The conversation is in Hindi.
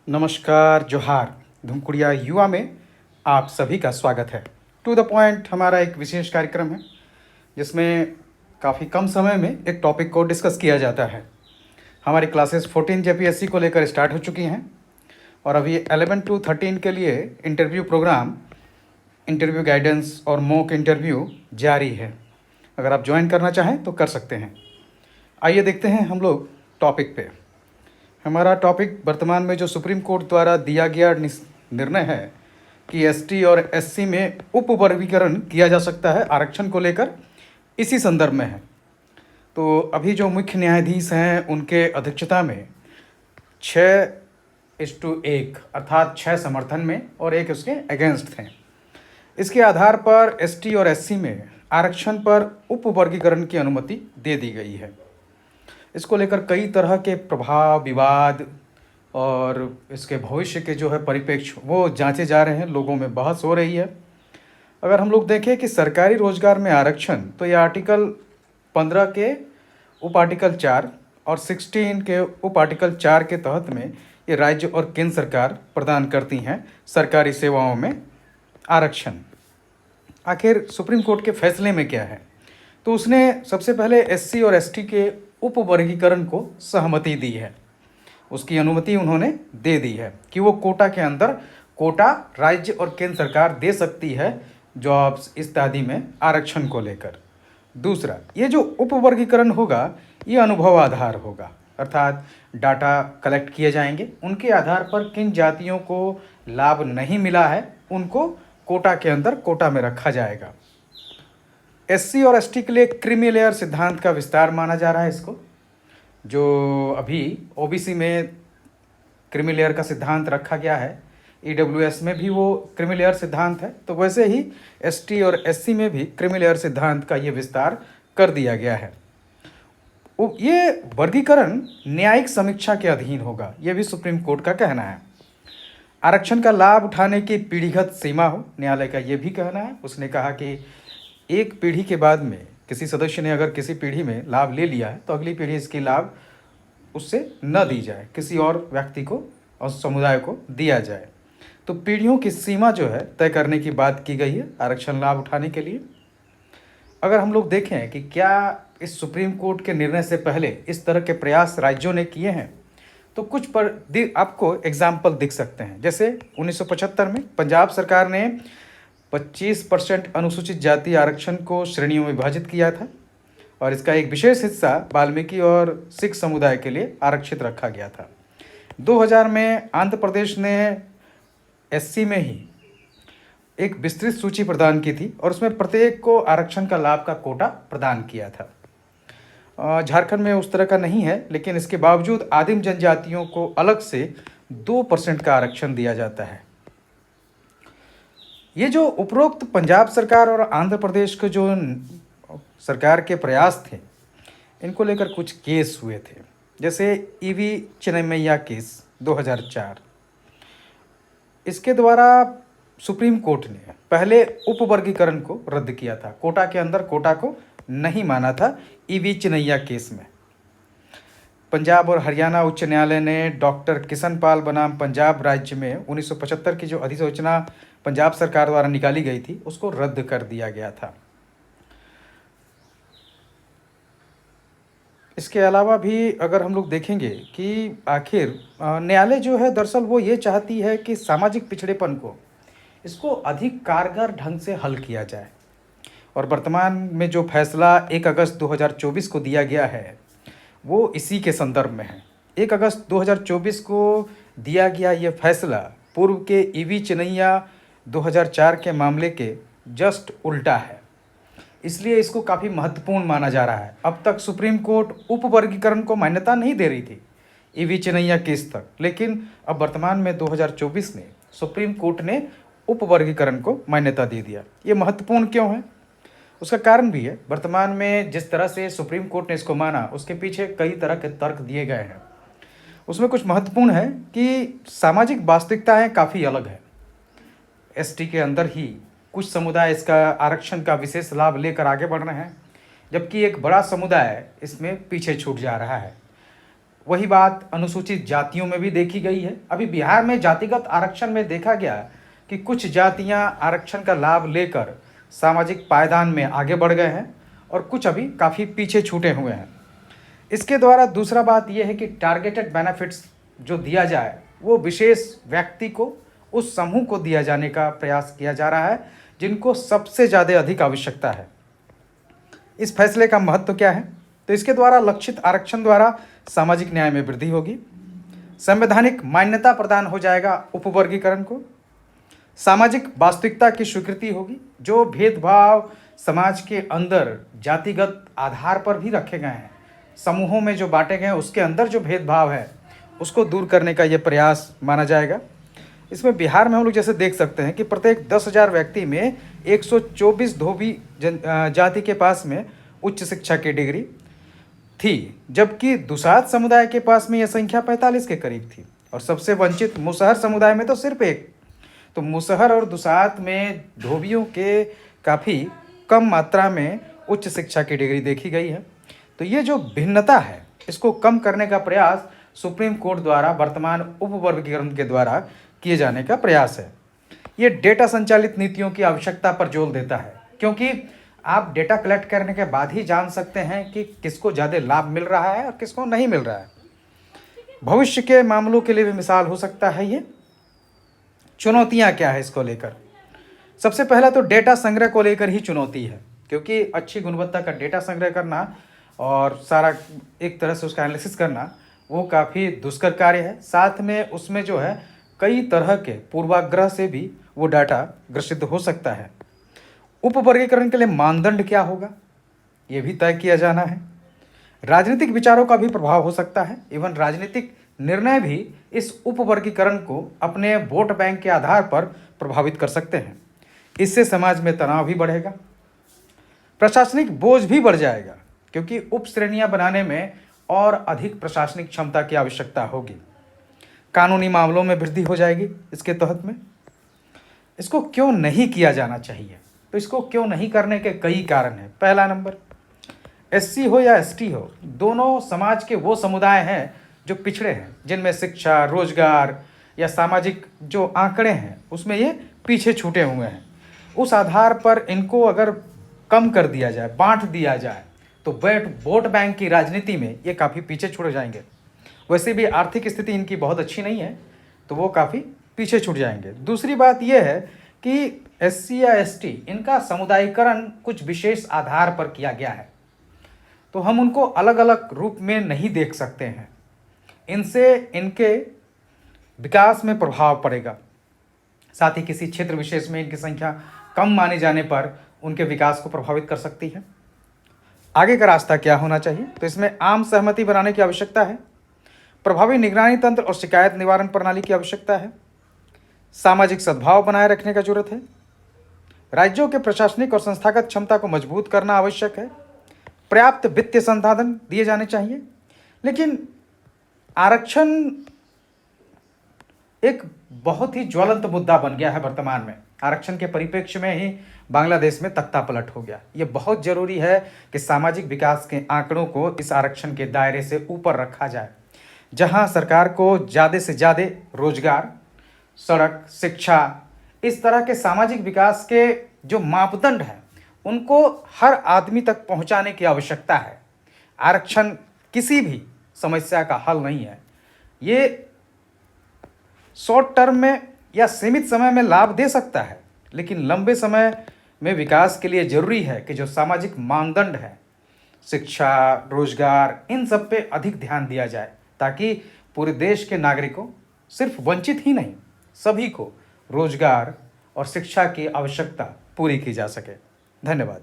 नमस्कार, जोहार। धुमकुड़िया युवा में आप सभी का स्वागत है। टू द पॉइंट हमारा एक विशेष कार्यक्रम है जिसमें काफ़ी कम समय में एक टॉपिक को डिस्कस किया जाता है। हमारी क्लासेस 14 जेपीएससी को लेकर स्टार्ट हो चुकी हैं और अभी 11 to 13 के लिए इंटरव्यू प्रोग्राम, इंटरव्यू गाइडेंस और मॉक इंटरव्यू जारी है। अगर आप ज्वाइन करना चाहें तो कर सकते हैं। आइए देखते हैं हम लोग टॉपिक पे। हमारा टॉपिक वर्तमान में जो सुप्रीम कोर्ट द्वारा दिया गया निर्णय है कि एसटी और एससी में उप वर्गीकरण किया जा सकता है आरक्षण को लेकर, इसी संदर्भ में है। तो अभी जो मुख्य न्यायाधीश हैं उनके अध्यक्षता में 6:1 अर्थात 6 समर्थन में और 1 उसके अगेंस्ट थे। इसके आधार पर एसटी और एससी में आरक्षण पर उप वर्गीकरण की अनुमति दे दी गई है। इसको लेकर कई तरह के प्रभाव, विवाद और इसके भविष्य के जो है परिप्रेक्ष्य वो जांचे जा रहे हैं, लोगों में बहस हो रही है। अगर हम लोग देखें कि सरकारी रोजगार में आरक्षण, तो ये आर्टिकल 15 के उप आर्टिकल 4 और 16 के उप आर्टिकल 4 के तहत में ये राज्य और केंद्र सरकार प्रदान करती हैं सरकारी सेवाओं में आरक्षण। आखिर सुप्रीम कोर्ट के फैसले में क्या है? तो उसने सबसे पहले एससी और एसटी के उप वर्गीकरण को सहमति दी है, उसकी अनुमति उन्होंने दे दी है कि वो कोटा के अंदर कोटा राज्य और केंद्र सरकार दे सकती है जॉब्स इत्यादि में आरक्षण को लेकर। दूसरा, ये जो उप वर्गीकरण होगा ये अनुभव आधार होगा, अर्थात डाटा कलेक्ट किए जाएंगे, उनके आधार पर किन जातियों को लाभ नहीं मिला है उनको कोटा के अंदर कोटा में रखा जाएगा। एससी और एसटी के लिए क्रीमी लेयर सिद्धांत का विस्तार माना जा रहा है इसको। जो अभी ओबीसी में क्रीमी लेयर का सिद्धांत रखा गया है, ईडब्ल्यूएस में भी वो क्रीमी लेयर सिद्धांत है, तो वैसे ही एसटी और एससी में भी क्रीमी लेयर सिद्धांत का ये विस्तार कर दिया गया है। ये वर्गीकरण न्यायिक समीक्षा के अधीन होगा, ये भी सुप्रीम कोर्ट का कहना है। आरक्षण का लाभ उठाने की पीढ़ीगत सीमा हो, न्यायालय का ये भी कहना है। उसने कहा कि एक पीढ़ी के बाद में किसी सदस्य ने अगर किसी पीढ़ी में लाभ ले लिया है तो अगली पीढ़ी इसकी लाभ उससे न दी जाए, किसी और व्यक्ति को और समुदाय को दिया जाए। तो पीढ़ियों की सीमा जो है तय करने की बात की गई है आरक्षण लाभ उठाने के लिए। अगर हम लोग देखें कि क्या इस सुप्रीम कोर्ट के निर्णय से पहले इस तरह के प्रयास राज्यों ने किए हैं, तो कुछ पर आपको एग्जाम्पल दिख सकते हैं। जैसे 1975 में पंजाब सरकार ने 25% अनुसूचित जाति आरक्षण को श्रेणियों में विभाजित किया था और इसका एक विशेष हिस्सा वाल्मीकि और सिख समुदाय के लिए आरक्षित रखा गया था। 2000 में आंध्र प्रदेश ने एससी में ही एक विस्तृत सूची प्रदान की थी और उसमें प्रत्येक को आरक्षण का लाभ का कोटा प्रदान किया था। झारखंड में उस तरह का नहीं है, लेकिन इसके बावजूद आदिम जनजातियों को अलग से 2% का आरक्षण दिया जाता है। ये जो उपरोक्त पंजाब सरकार और आंध्र प्रदेश के जो सरकार के प्रयास थे, इनको लेकर कुछ केस हुए थे। जैसे ईवी चिन्नमैया केस 2004, इसके द्वारा सुप्रीम कोर्ट ने पहले उपवर्गीकरण को रद्द किया था, कोटा के अंदर कोटा को नहीं माना था ईवी चिन्नैया केस में। पंजाब और हरियाणा उच्च न्यायालय ने डॉक्टर किशन पाल बनाम पंजाब राज्य में 1975 की जो अधिसूचना पंजाब सरकार द्वारा निकाली गई थी उसको रद्द कर दिया गया था। इसके अलावा भी अगर हम लोग देखेंगे कि आखिर न्यायालय जो है दरअसल वो ये चाहती है कि सामाजिक पिछड़ेपन को इसको अधिक कारगर ढंग से हल किया जाए, और वर्तमान में जो फैसला 1 अगस्त 2024 को दिया गया है वो इसी के संदर्भ में है। 1 अगस्त 2024 को दिया गया ये फैसला पूर्व के ईवी चिन्नैया 2004 के मामले के जस्ट उल्टा है, इसलिए इसको काफ़ी महत्वपूर्ण माना जा रहा है। अब तक सुप्रीम कोर्ट उप वर्गीकरण को मान्यता नहीं दे रही थी ईवी चिन्नैया केस तक, लेकिन अब वर्तमान में 2024 में सुप्रीम कोर्ट ने उप वर्गीकरण को मान्यता दे दिया। ये महत्वपूर्ण क्यों है? उसका कारण भी है। वर्तमान में जिस तरह से सुप्रीम कोर्ट ने इसको माना उसके पीछे कई तरह के तर्क दिए गए हैं। उसमें कुछ महत्वपूर्ण है कि सामाजिक वास्तविकताएं काफ़ी अलग है। एसटी के अंदर ही कुछ समुदाय इसका आरक्षण का विशेष लाभ लेकर आगे बढ़ रहे हैं, जबकि एक बड़ा समुदाय इसमें पीछे छूट जा रहा है। वही बात अनुसूचित जातियों में भी देखी गई है। अभी बिहार में जातिगत आरक्षण में देखा गया कि कुछ जातियां आरक्षण का लाभ लेकर सामाजिक पायदान में आगे बढ़ गए हैं और कुछ अभी काफ़ी पीछे छूटे हुए हैं। इसके द्वारा दूसरा बात यह है कि टारगेटेड बेनिफिट्स जो दिया जाए वो विशेष व्यक्ति को, उस समूह को दिया जाने का प्रयास किया जा रहा है जिनको सबसे ज़्यादा अधिक आवश्यकता है। इस फैसले का महत्व क्या है? तो इसके द्वारा लक्षित आरक्षण द्वारा सामाजिक न्याय में वृद्धि होगी, संवैधानिक मान्यता प्रदान हो जाएगा उपवर्गीकरण को, सामाजिक वास्तविकता की स्वीकृति होगी। जो भेदभाव समाज के अंदर जातिगत आधार पर भी रखे गए हैं, समूहों में जो बांटे गए हैं, उसके अंदर जो भेदभाव है उसको दूर करने का ये प्रयास माना जाएगा। इसमें बिहार में हम लोग जैसे देख सकते हैं कि प्रत्येक 10,000 व्यक्ति में 124 धोबी जाति के पास में उच्च शिक्षा की डिग्री थी, जबकि दुसाध समुदाय के पास में यह संख्या 45 के करीब थी और सबसे वंचित मुसहर समुदाय में तो सिर्फ एक। तो मुसहर और दुसाध में धोबियों के काफ़ी कम मात्रा में उच्च शिक्षा की डिग्री देखी गई है। तो ये जो भिन्नता है इसको कम करने का प्रयास सुप्रीम कोर्ट द्वारा वर्तमान उपवर्गीकरण के द्वारा किए जाने का प्रयास है। ये डेटा संचालित नीतियों की आवश्यकता पर जोर देता है, क्योंकि आप डेटा कलेक्ट करने के बाद ही जान सकते हैं कि किसको ज़्यादा लाभ मिल रहा है और किसको नहीं मिल रहा है। भविष्य के मामलों के लिए भी मिसाल हो सकता है ये। चुनौतियाँ क्या है इसको लेकर? सबसे पहला तो डेटा संग्रह को लेकर ही चुनौती है, क्योंकि अच्छी गुणवत्ता का डेटा संग्रह करना और सारा एक तरह से उसका एनालिसिस करना वो काफ़ी दुष्कर कार्य है। साथ में उसमें जो है कई तरह के पूर्वाग्रह से भी वो डाटा ग्रसित हो सकता है। उपवर्गीकरण के लिए मानदंड क्या होगा ये भी तय किया जाना है। राजनीतिक विचारों का भी प्रभाव हो सकता है। इवन राजनीतिक निर्णय भी इस उपवर्गीकरण को अपने वोट बैंक के आधार पर प्रभावित कर सकते हैं। इससे समाज में तनाव भी बढ़ेगा, प्रशासनिक बोझ भी बढ़ जाएगा, क्योंकि उप श्रेणियां बनाने में और अधिक प्रशासनिक क्षमता की आवश्यकता होगी। कानूनी मामलों में वृद्धि हो जाएगी इसके तहत में। इसको क्यों नहीं किया जाना चाहिए? तो इसको क्यों नहीं करने के कई कारण हैं। पहला नंबर, एससी हो या एसटी हो, दोनों समाज के वो समुदाय हैं जो पिछड़े हैं, जिनमें शिक्षा, रोजगार या सामाजिक जो आंकड़े हैं उसमें ये पीछे छूटे हुए हैं। उस आधार पर इनको अगर कम कर दिया जाए, बांट दिया जाए, तो वोट बैंक की राजनीति में ये काफ़ी पीछे छूट जाएंगे। वैसे भी आर्थिक स्थिति इनकी बहुत अच्छी नहीं है, तो वो काफ़ी पीछे छूट जाएंगे। दूसरी बात यह है कि एससी या एसटी इनका समुदायीकरण कुछ विशेष आधार पर किया गया है, तो हम उनको अलग अलग रूप में नहीं देख सकते हैं। इनसे इनके विकास में प्रभाव पड़ेगा। साथ ही किसी क्षेत्र विशेष में इनकी संख्या कम माने जाने पर उनके विकास को प्रभावित कर सकती है। आगे का रास्ता क्या होना चाहिए? तो इसमें आम सहमति बनाने की आवश्यकता है, प्रभावी निगरानी तंत्र और शिकायत निवारण प्रणाली की आवश्यकता है, सामाजिक सद्भाव बनाए रखने का जरूरत है, राज्यों के प्रशासनिक और संस्थागत क्षमता को मजबूत करना आवश्यक है, पर्याप्त वित्तीय संसाधन दिए जाने चाहिए। लेकिन आरक्षण एक बहुत ही ज्वलंत मुद्दा बन गया है वर्तमान में। आरक्षण के परिप्रेक्ष्य में ही बांग्लादेश में तख्ता पलट हो गया। ये बहुत जरूरी है कि सामाजिक विकास के आंकड़ों को इस आरक्षण के दायरे से ऊपर रखा जाए, जहां सरकार को ज़्यादा से ज़्यादा रोजगार, सड़क, शिक्षा, इस तरह के सामाजिक विकास के जो मापदंड हैं उनको हर आदमी तक पहुंचाने की आवश्यकता है। आरक्षण किसी भी समस्या का हल नहीं है। ये शॉर्ट टर्म में या सीमित समय में लाभ दे सकता है, लेकिन लंबे समय में विकास के लिए जरूरी है कि जो सामाजिक मानदंड है, शिक्षा, रोजगार, इन सब पे अधिक ध्यान दिया जाए, ताकि पूरे देश के नागरिकों, सिर्फ वंचित ही नहीं, सभी को रोजगार और शिक्षा की आवश्यकता पूरी की जा सके। धन्यवाद।